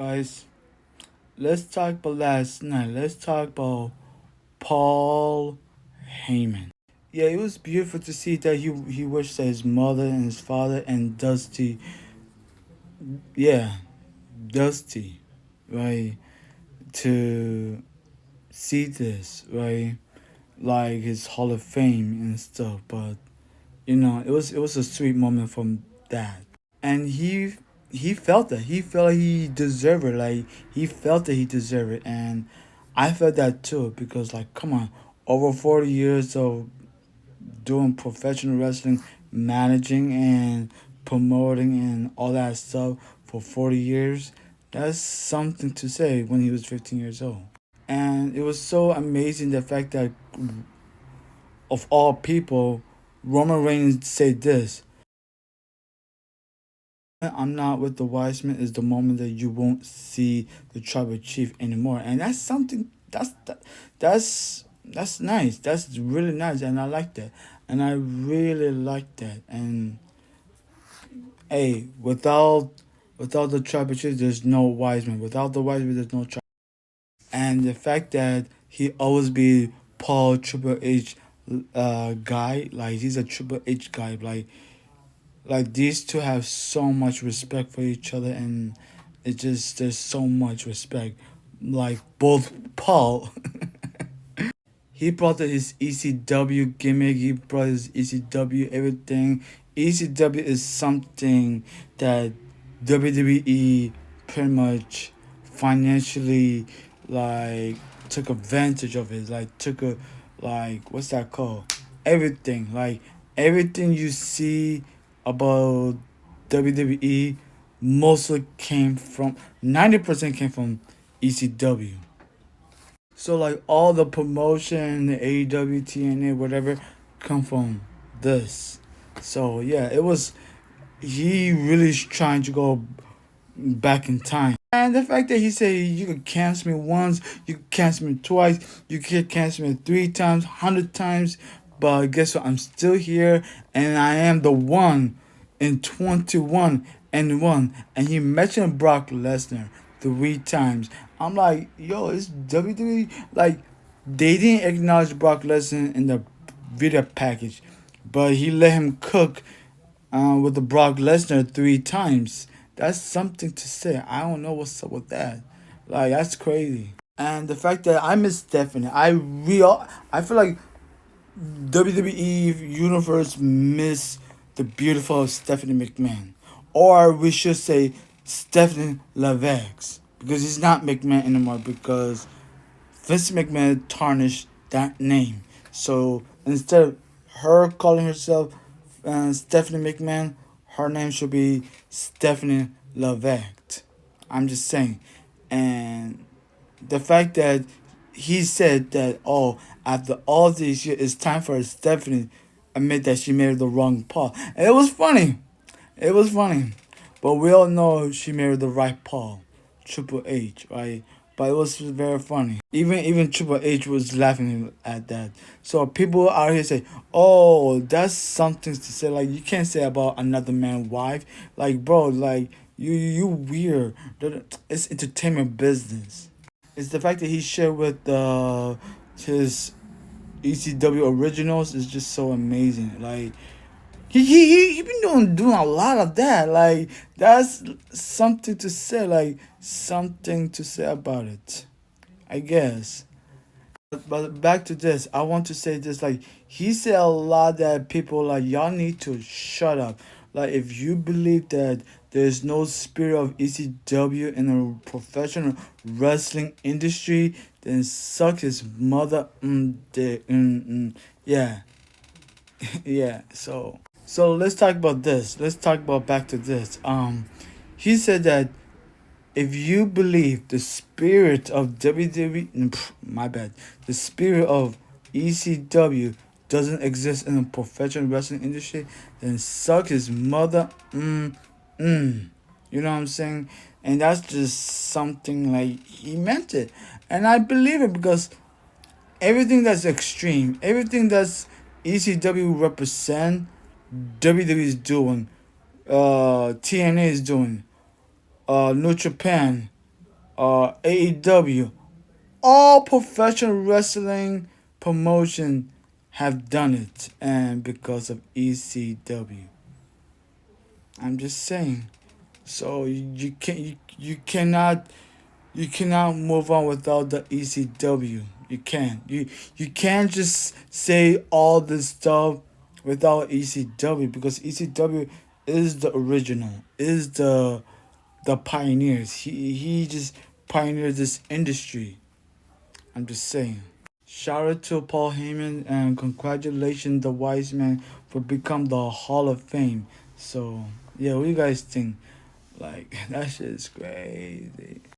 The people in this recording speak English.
guys, let's talk about last night. Let's talk about Paul Heyman. Yeah, it was beautiful to see that he wished that his mother and his father and Dusty, yeah, Dusty, right, to see this, right, like his Hall of Fame and stuff. But it was a sweet moment from that, and he felt that he felt he deserved it. Like he felt that he deserved it, and I felt that too because like come on, over 40 years of doing professional wrestling, managing and promoting and all that stuff for 40 years. That's something to say when he was 15 years old. And it was so amazing the fact that of all people, Roman Reigns said this. I'm not with the wise men is the moment that you won't see the tribal chief anymore, and that's something that's nice. That's really nice, and I like that, and I really like that. And hey, without the tribal chief, there's no wise man. Without the wise man, there's no tribe. And the fact that he always be Paul Triple H guy, like he's a Triple H guy, like these two have so much respect for each other, and it just there's so much respect. Like both Paul, he brought his ECW gimmick, he brought his ECW everything. ECW is something that WWE pretty much financially like took advantage of it. Like took a like what's that called? Everything. Like everything you see about WWE mostly came from 90% came from ECW. So like all the promotion, the AEW, TNA, whatever, come from this. So yeah, it was he really is trying to go back in time. And the fact that he said you could cancel me once, you could cancel me twice, you could cancel me 3 times, 100 times, but guess what? I'm still here, and I am the one in 21 and one. And he mentioned Brock Lesnar 3 times. I'm like, yo, it's WWE. Like, they didn't acknowledge Brock Lesnar in the video package, but he let him cook with the Brock Lesnar 3 times. That's something to say. I don't know what's up with that. Like that's crazy. And the fact that I miss Stephanie, I feel like WWE universe miss the beautiful Stephanie McMahon, or we should say Stephanie Levex, because he's not McMahon anymore because Vince McMahon tarnished that name. So instead of her calling herself Stephanie McMahon, her name should be Stephanie Levesque. I'm just saying. And the fact that he said that, oh, after all these years, it's time for Stephanie admit that she married the wrong Paul. And it was funny. It was funny. But we all know she married the right Paul, Triple H, right? But it was very funny. Even Triple H was laughing at that. So people out here say, "Oh, that's something to say." Like you can't say about another man's wife. Like bro, like you weird. It's entertainment business. It's the fact that he shared with his ECW originals is just so amazing. Like he been doing a lot of that. Like that's something to say. Like something to say about it. I guess. But back to this, I want to say this. Like he said a lot that people like y'all need to shut up. Like if you believe that there's no spirit of ECW in the professional wrestling industry, then suck his mother. Yeah, yeah. So let's talk about this. Let's talk about back to this. He said that if you believe the spirit of WWE, my bad, the spirit of ECW doesn't exist in the professional wrestling industry, then suck his mother. You know what I'm saying? And that's just something like he meant it, and I believe it because everything that's extreme, everything that's ECW represent, WWE is doing, TNA is doing, New Japan. AEW, all professional wrestling promotion have done it, and because of ECW. I'm just saying. So you cannot move on without the ECW. You can't. You can't just say all this stuff without ECW, because ECW is the original, is the pioneers. He just pioneered this industry. I'm just saying. Shout out to Paul Heyman and congratulations the wise man for become the Hall of Fame. So yeah, what do you guys think? Like that shit is crazy.